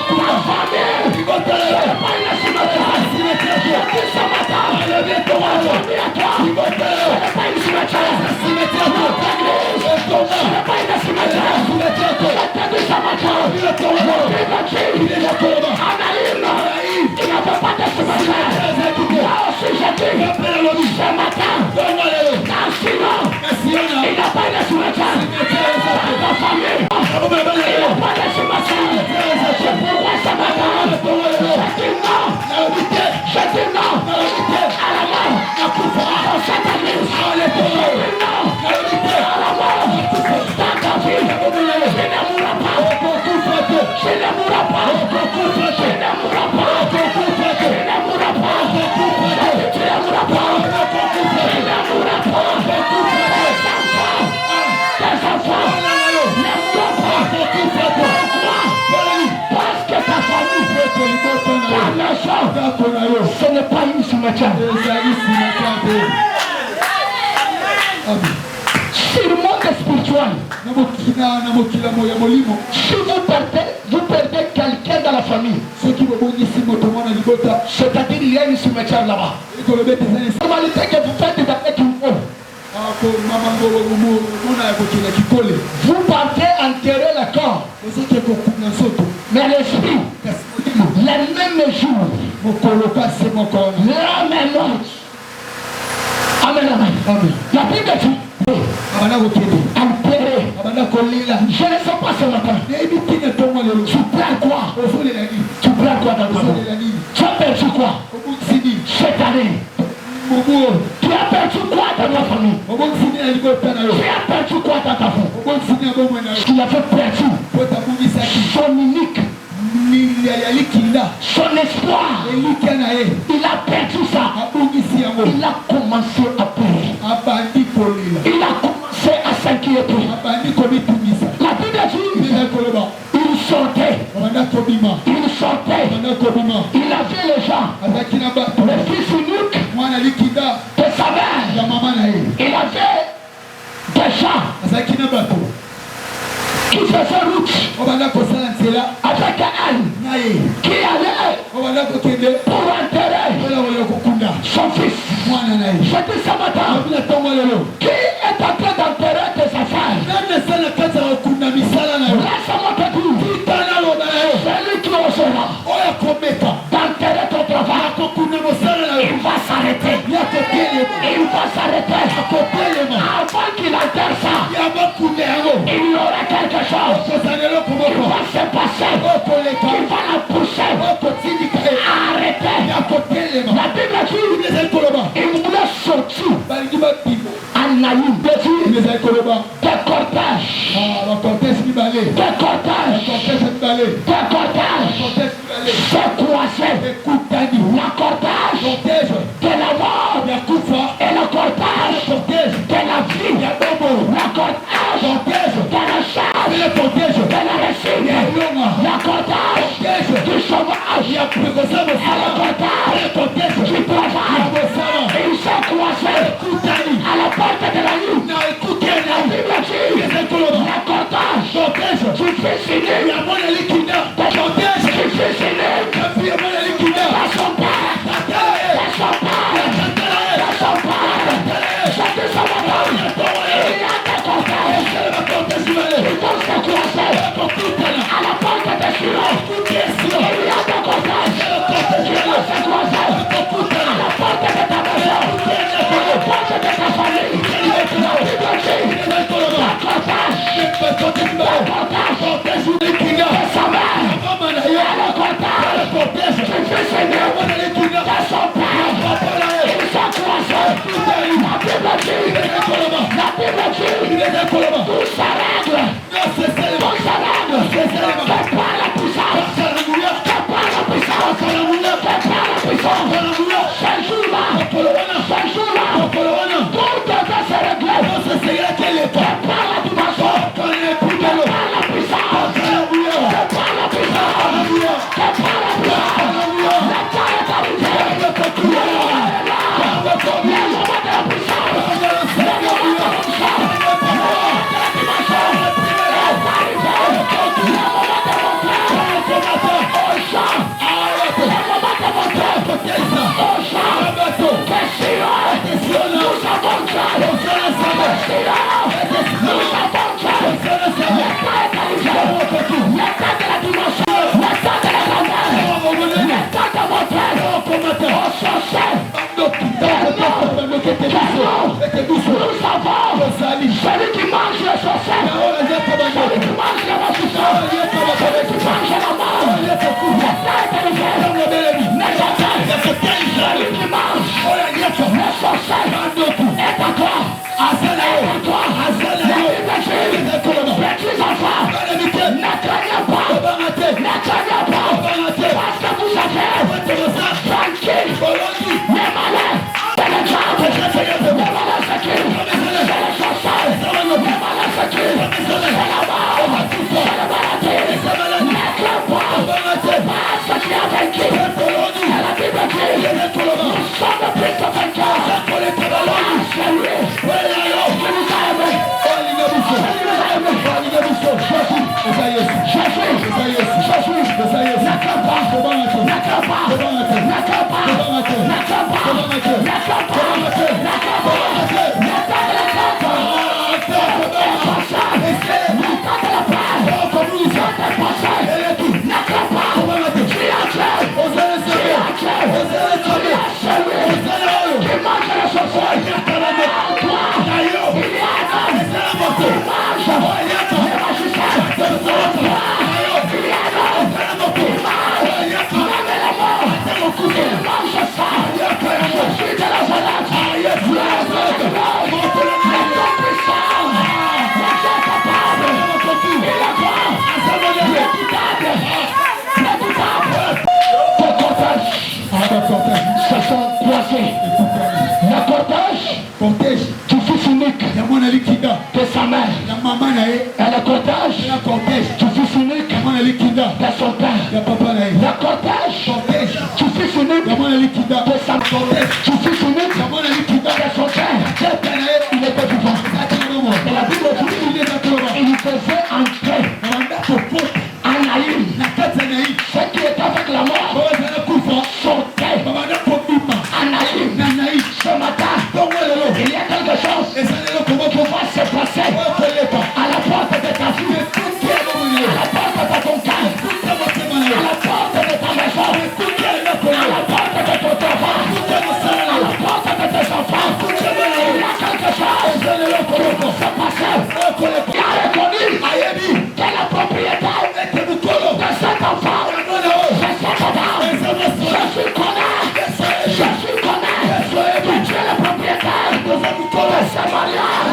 [SPEAKER 4] ta famille, ce n'est pas une cimetière. Je dis ce matin, ta famille à toi, ce n'est pas une cimetière. Notre église, ce n'est pas une cimetière.
[SPEAKER 5] Ce n'est pas une cimetière. Sur le monde spirituel, si vous perdez quelqu'un dans la famille, c'est-à-dire il y a une cimetière là-bas. La normalité que vous faites des affaires qui vous vous partez enterrer le corps, mais l'esprit, le même jour, la même note. Amen, amen. La Bible dit, enterré. Je ne sais pas ce matin. Tu plains quoi? Tu plains quoi dans ta vie? Tu as perdu quoi cette année? Tu as perdu quoi dans ta famille? Tu as perdu quoi dans ta vie? Tu avais perdu son unique, son espoir. Il a perdu ça. Il a commencé à pleurer. Il a commencé à s'inquiéter. La Bible dit, il sortait. Il avait les gens, le fils unique de sa mère. Il avait des gens qui faisaient route avec elle, qui allait pour enterrer son fils. Je dis ce matin, qui est en train d'enterrer tes affaires? Laisse-moi te dire, celui qui osera d'enterrer ton travail, il va s'arrêter. Il va s'arrêter. Avant qu'il enterre ça, il y aura quelque chose. Il va se passer. Il va la pousser. Arrêtez. La Bible dit, il voulait sortir en Naïm. Des cortèges. Se croiser. La cortège de la mort et le cortège de la vie. La cortège de la chasse, de la racine. La cortège du chômage et le cortège du travail. Ils sont croisés à la porte de la nuit. La Bible dit, la cortège du fils unique, du fils unique, à son père. Celui qui mange le sorcier, celui qui mange le ressuscité, celui qui mange la mort, celui qui mange le sorcier est à toi. Petits enfants, ne craignez pas, parce que vous savez, tranquille, les malins, c'est le diable, les malins c'est qui? C'est le sorcier, les malins c'est qui? C'est la mort, c'est la maladie, ne crains pas, parce que tu as vaincu. Et la Bible dit,
[SPEAKER 4] du fils unique de sa mère et le cortège du fils unique de son père, le cortège du fils unique de sa mère, du fils unique de son père. Il était vivant. Et la Bible dit il faisait entrer Anaïm. Ce qui est avec la mort sortait. Anaïm. Ce matin, il y a quelque chose qui va se passer à la porte de ta vie, à la porte de ton cœur, à la porte de ta maison, à la porte de ton travail, à la porte de tes enfants. Il y a quelque chose qui va se passer. Il a reconnu que la propriétaire de cet enfant, je suis connais, que tu es le propriétaire de ce mariage.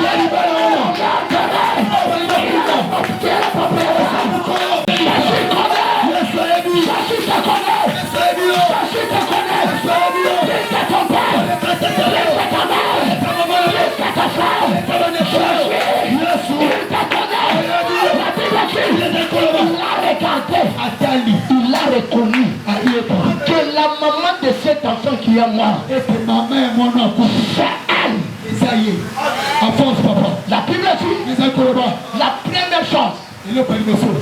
[SPEAKER 4] Il a reconnu que la maman de cet enfant qui est mort, c'est elle. La Bible dit, la première chose,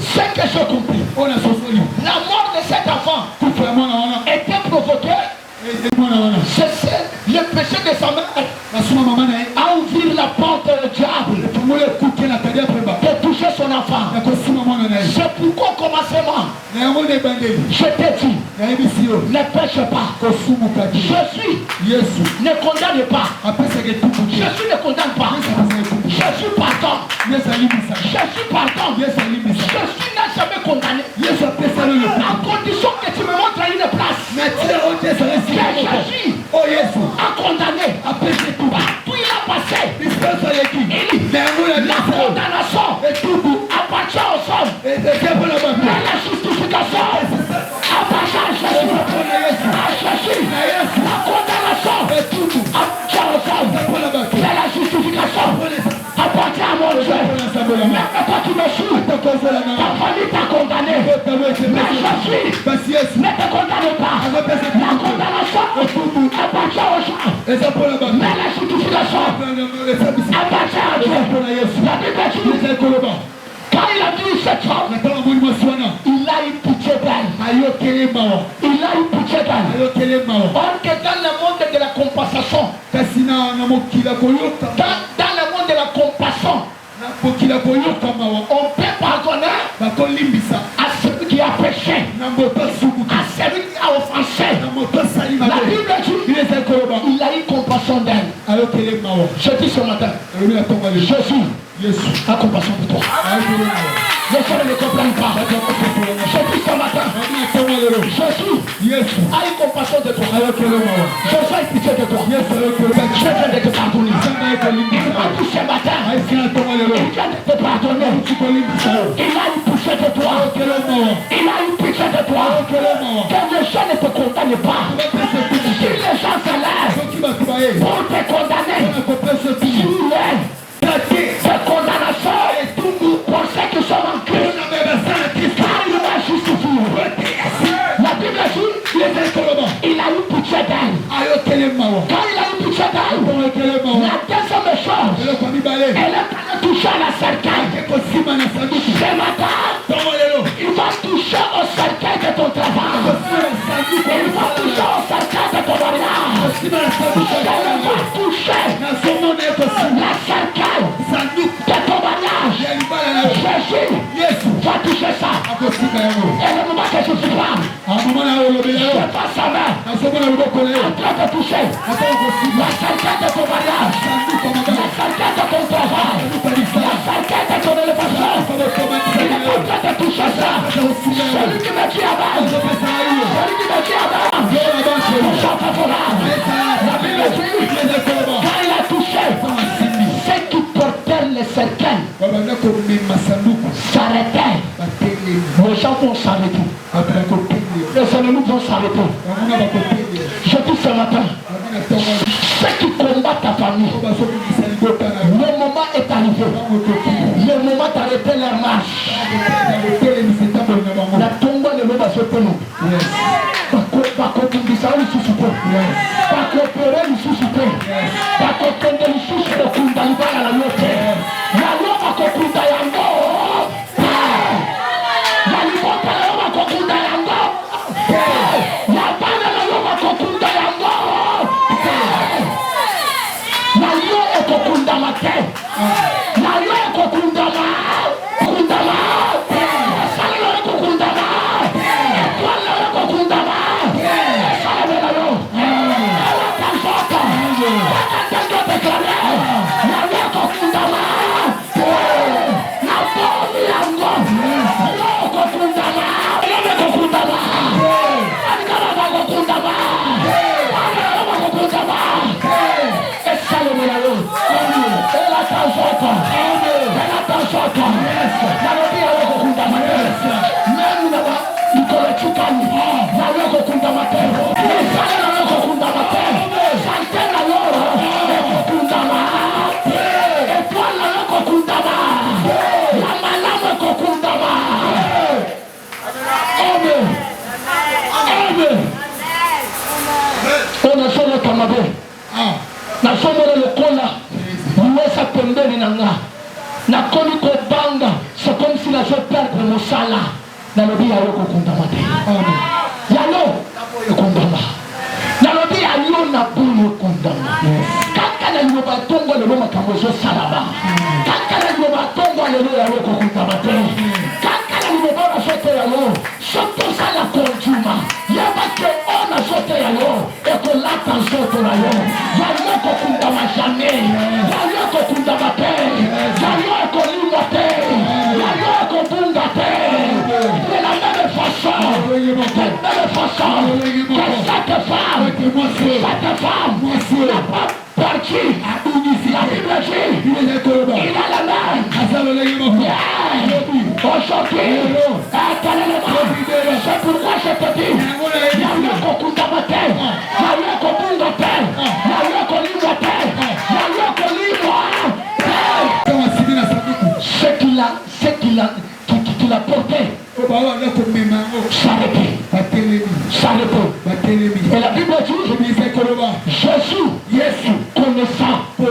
[SPEAKER 4] c'est que j'ai compris, la mort de cet enfant était provoquée. C'est le péché de sa mère a ouvert la porte au diable pour toucher son enfant. C'est pourquoi au commencement, je t'ai dit, ne pêche pas. Jésus ne condamne pas. Jésus ne condamne pas. Jésus pardonne. Jésus pardonne. Jésus n'a jamais condamné. À condition que tu me montres une place. Jésus a condamné. Partout il a passé. La condamnation appartient aux hommes. Mais la justification appartient à Jésus. La condamnation appartient aux hommes. Mais la justification appartient à mon Dieu. Même quand tu me suis, ta famille t'a condamné. Mais Jésus ne te condamne pas. La condamnation appartient aux gens. Mais la justification appartient à Dieu. La Bible dit, quand il a vu cette femme, il a eu pitié d'elle. Il a eu pitié d'elle. Or que dans le monde de la compensation, dans le monde de la compassion, on peut pardonner à celui qui a péché, à celui qui a offensé. La Bible dit, il a eu compassion d'elle. Je dis ce matin, Jésus a compassion de toi. Les gens ne le comprennent pas. Je dis ce matin, Jésus a eu compassion de toi. Jésus a eu pitié de toi. Je viens de te pardonner. Il m'a dit ce matin, il vient de te pardonner. Il a eu pitié de toi. Il a eu pitié de toi. Que les gens ne te condamnent pas. Si les gens se lèvent pour te condamner, cette condamnation est tout pour ceux qui sont en Christ. Car il m'a justifié. La Bible dit, il a eu pitié d'elle. Quand il a eu pitié d'elle, la deuxième chose, elle a touché à la cercueil. Ce matin, il va toucher au cercueil de ton travail.
[SPEAKER 5] Il va toucher au cercueil de ton mariage. Je vais toucher le cercueil de ton mariage. Jésus va toucher ça. Et le moment que je suis là, je passe sa main en train de toucher le cercueil de ton mariage, le cercueil de ton travail, le cercueil de ton élévation. Il est en train de toucher ça. Celui qui me dit avant, celui qui me dit avant, mon chant favorable. La Bible dit, quand il a touché, ceux qui portaient le cercueil s'arrêtaient. Les gens vont s'arrêter. Les ennemis vont s'arrêter. Je dis ce matin, ceux qui combattent ta famille, le moment est arrivé. Le moment d'arrêter leur marche. La tombe ne va se tenir. Pas kokumbisa lisusupe. Pas coopérer lisusupe. Pas kotende lisusu de kundaliba ya la yote. La loma kokunda yango. La limota la loma kokunda yango. La bana la loma kokunda yango. La yo e kokunda mate. La yo e kokunda ma. Kokunda ma. Sala yo e kokunda ma. Etwala yo e kokunda ma. C'est comme si la je perdre mon salaire. Dans le bien, Yalo, le condamna. Dans le bien, Yalo n'a pas le condamna. Quand elle ne va tomber le moment où je salaba. Quand elle ne va tomber le moment où je condamna. Quand elle ne va acheter Yalo, surtout ça la conjuma. Il y a pas que on a acheté Yalo et que l'attention de Yalo. Yalo qu'on condamna jamais. Yalo qu'on condamna pas. Yalo qu'on limite. Yalo qu'on bungate. De la même façon, que cette femme n'a pas parti. La Bible dit, il a la main. Aujourd'hui, c'est pourquoi je te dis, il y a eu qu'on condamne, il y a eu qu'on bungate, il y a eu qu'on limite, il y a eu qu'on limite. Ce qu'il a porté. S'arrêter. Et la Bible dit, Jésus, connaissant que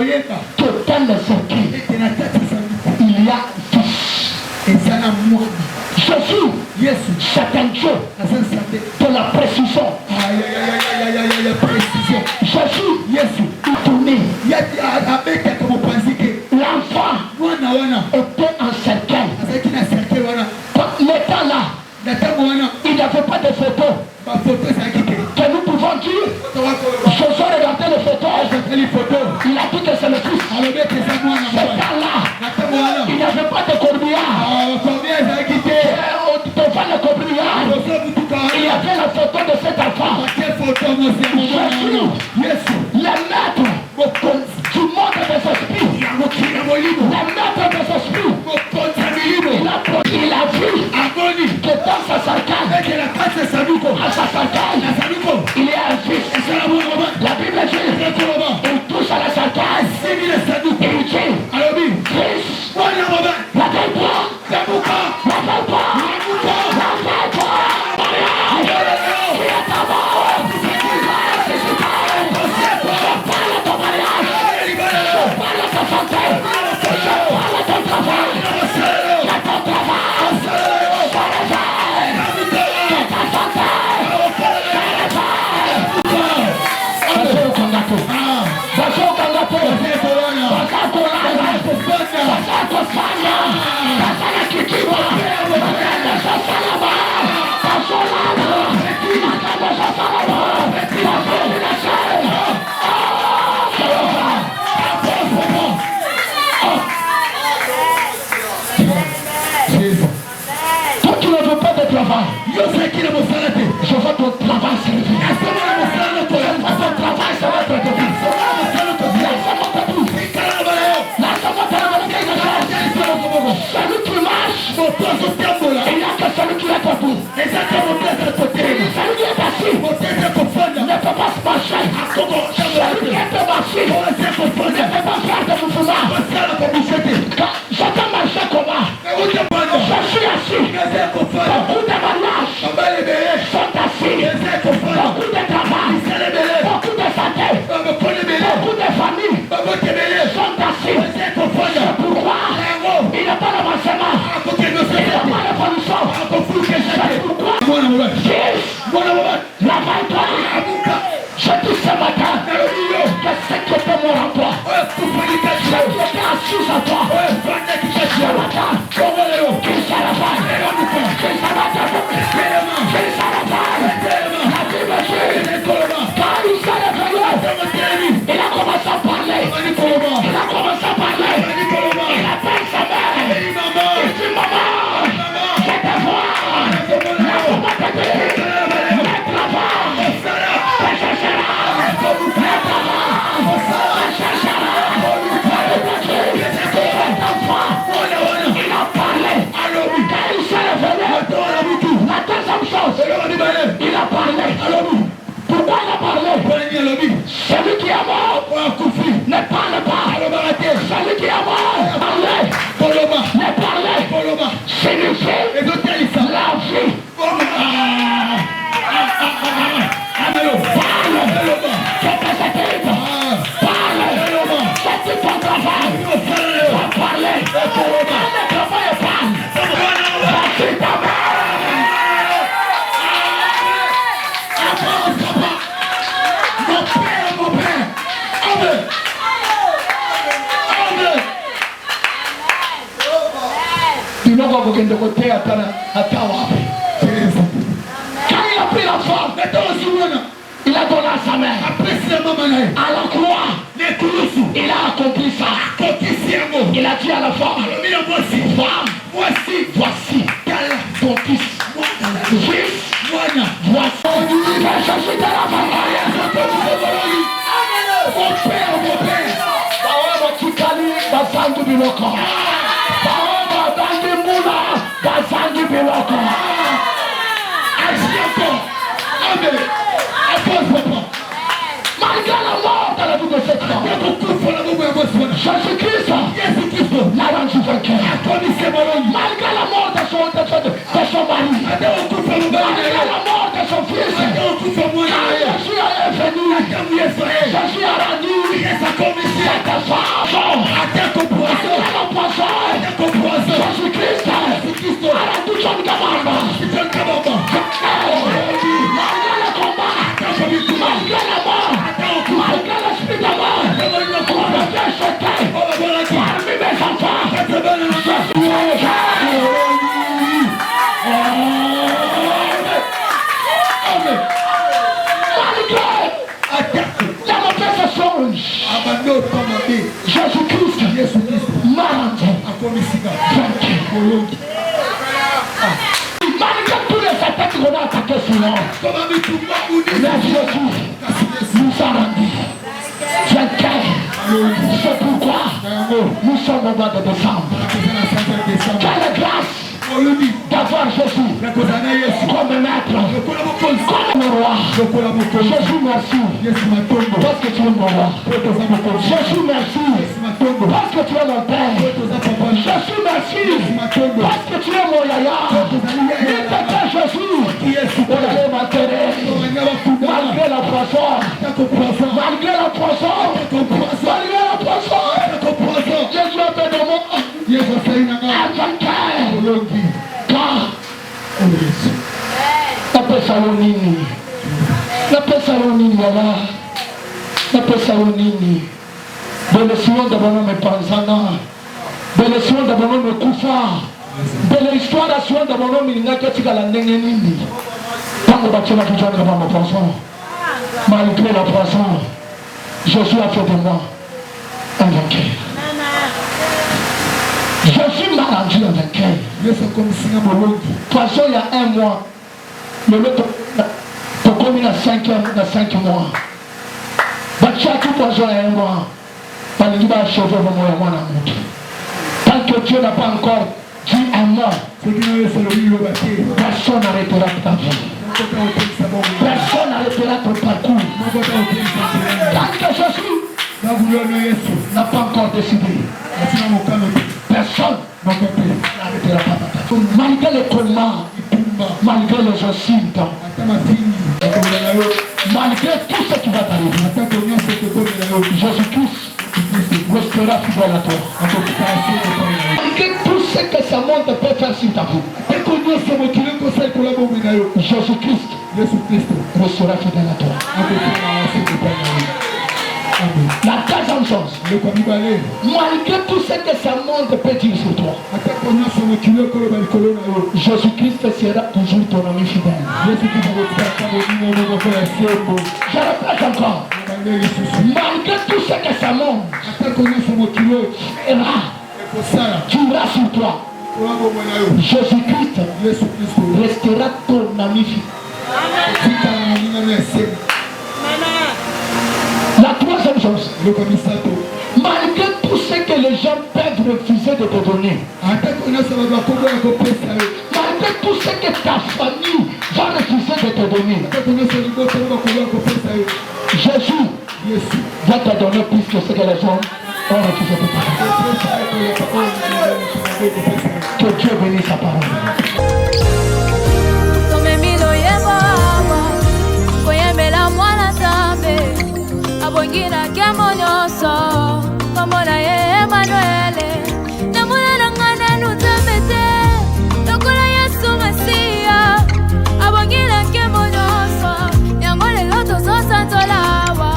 [SPEAKER 5] dans le cercueil, il y a tous. Jésus, c'est un Dieu de la précision. Jésus, tourné. L'enfant était en cercueil. L'état là, il n'y avait pas de photo. Que nous pouvons dire, Josué regardait les photos. Il a dit que c'est le Fils. L'état là, il n'y avait pas de corbillard. Devant le corbillard, il y avait la photo de cet enfant. Jésus, le maître du monde des esprits. Le maître des esprits. Il a vu que dans sa sarcane, à sa sarcane, il y a un fils. La Bible dit, il touche à la sarcane. Et il dit, Fils, l'appelle-toi, l'appelle-toi. Je vois ton travail servir. Ton travail sera traité. Celui qui marche, il n'y a que celui qui est debout. Celui qui est assis ne peut pas se marcher. Celui qui est assis ne peut pas faire de mouvement. J'entends marcher comment? Je suis assis. Beaucoup de mariages sont assis. Beaucoup de travail, beaucoup de santé, beaucoup de familles sont assis. C'est pourquoi il n'y a pas d'avancement. Il n'y a pas d'évolution. C'est pourquoi lève-toi. Je dis ce matin que ce qui était mort en toi, ce qui était assis en toi, ce matin, qu'il s'arrête, qu'il s'arrête, qu'il s'arrête. La Bible dit, quand il s'est réveillé, il a commencé à parler. Il a commencé à parler. Il appelle sa mère. Il dit, maman, je te vois. Laisse-moi te dire. Le travail, je chercherai. Le travail, je chercherai. Il a parlé. Quand il s'est réveillé, la deuxième chose, il a parlé. Pourquoi il a parlé? Celui qui est mort ne parle pas. Celui qui est mort ne parle. Signifie la vie. Parle. C'est positif. Parle. C'est ton travail. Va parler. Quand le travail parle, vas-y ta main. Quand il a pris la forme, il a donné à sa mère. À la croix, il a accompli ça. Il a dit à la femme, voici ton fils. Voici. Je suis de la famille. Mon père. Bazandu biloko. Bazandu biloko. Malgré la mort dans la vie de cette femme, Jésus-Christ l'a rendu vainqueur. Malgré la mort de son mari, malgré la mort de son fils, Jésus est venu. Jésus a rendu cette femme. Malgré le poison, Jésus-Christ a rendu John Kabamba. Malgré le combat, malgré la mort, malgré l'esprit de mort, on me fait jeter parmi mes enfants. Malgré la mauvaise songe, Jésus-Christ m'a rendu vainqueur. Malgré tous les attaques qu'on a attaquées sur nous, mais Jésus nous a rendu vainqueur. C'est pourquoi nous sommes au mois de décembre. Quelle grâce d'avoir Jésus comme maître, comme roi. Jésus merci parce que tu es mon roi. Jésus merci parce que tu es mon père. Jésus merci parce que tu es mon yaya. Il t'était Jésus. On allait m'enterrer malgré la poisson. Malgré la poisson. Malgré la poisson. Jésus a fait de moi un vainqueur. Napesa nini? Napesa nini baba? Napesa nini? Bénédiction d'abord mes panzana. Bénédiction d'abord mes kufa. Bénédiction d'assurance d'abord mes ninga katika la ndenge nini? Tango bachela kijana kama mapoisson. Malgré la poisson, Jésus a fait de moi un vainqueur. Jésus m'a rendu un vainqueur. Poisson, il y a un mois, Le tokomi na 5 mois. Bachiaki poison ya moi. Balingi ba achever moyo ya mwana mutu. Tant que Dieu n'a pas encore dit un mot, personne n'arrêtera ta vie. Personne n'arrêtera ton parcours. Tant que Jésus n'a pas encore décidé, personne n'arrêtera pas ta vie. Malgré les combats, malgré les incidents, malgré tout ce qui va t'arriver, Jésus-Christ restera fidèle à toi. Malgré tout ce que ce monde peut faire sur ta vie, Jésus-Christ restera fidèle à toi. La deuxième chose, malgré tout ce que ce monde peut dire sur toi, Jésus-Christ sera toujours ton ami fidèle. Je répète encore, malgré tout ce que ce monde tuera sur toi, Jésus-Christ restera ton ami fidèle. La troisième chose, malgré tout ce que les gens peuvent refuser de te donner, malgré tout ce que ta famille va refuser de te donner, Jésus va te donner plus que ce que les gens ont refusé de te donner. Que Dieu bénisse sa parole.
[SPEAKER 6] Abongina kemonyoso komona ye Emmanuel namuna nangana nutamete lokola Yesu Masia abongina kemonyoso yangole loto sosantolawa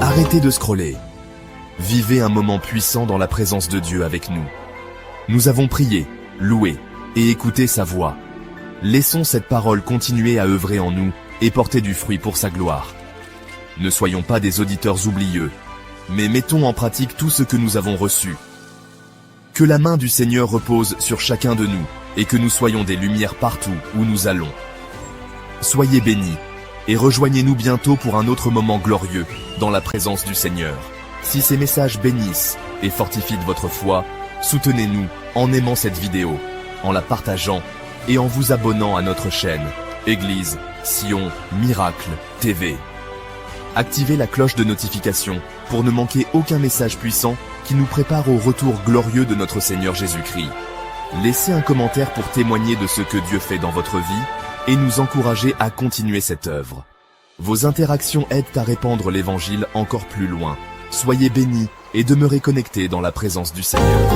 [SPEAKER 2] Arrêtez de scroller. Vivez un moment puissant dans la présence de Dieu avec nous. Nous avons prié, loué et écouté sa voix. Laissons cette parole continuer à œuvrer en nous et porter du fruit pour sa gloire. Ne soyons pas des auditeurs oublieux, mais mettons en pratique tout ce que nous avons reçu. Que la main du Seigneur repose sur chacun de nous et que nous soyons des lumières partout où nous allons. Soyez bénis et rejoignez-nous bientôt pour un autre moment glorieux dans la présence du Seigneur. Si ces messages bénissent et fortifient votre foi, soutenez-nous en aimant cette vidéo, en la partageant et en vous abonnant à notre chaîne, Église Sion Miracle TV. Activez la cloche de notification pour ne manquer aucun message puissant qui nous prépare au retour glorieux de notre Seigneur Jésus-Christ. Laissez un commentaire pour témoigner de ce que Dieu fait dans votre vie et nous encourager à continuer cette œuvre. Vos interactions aident à répandre l'Évangile encore plus loin. Soyez bénis et demeurez connectés dans la présence du Seigneur.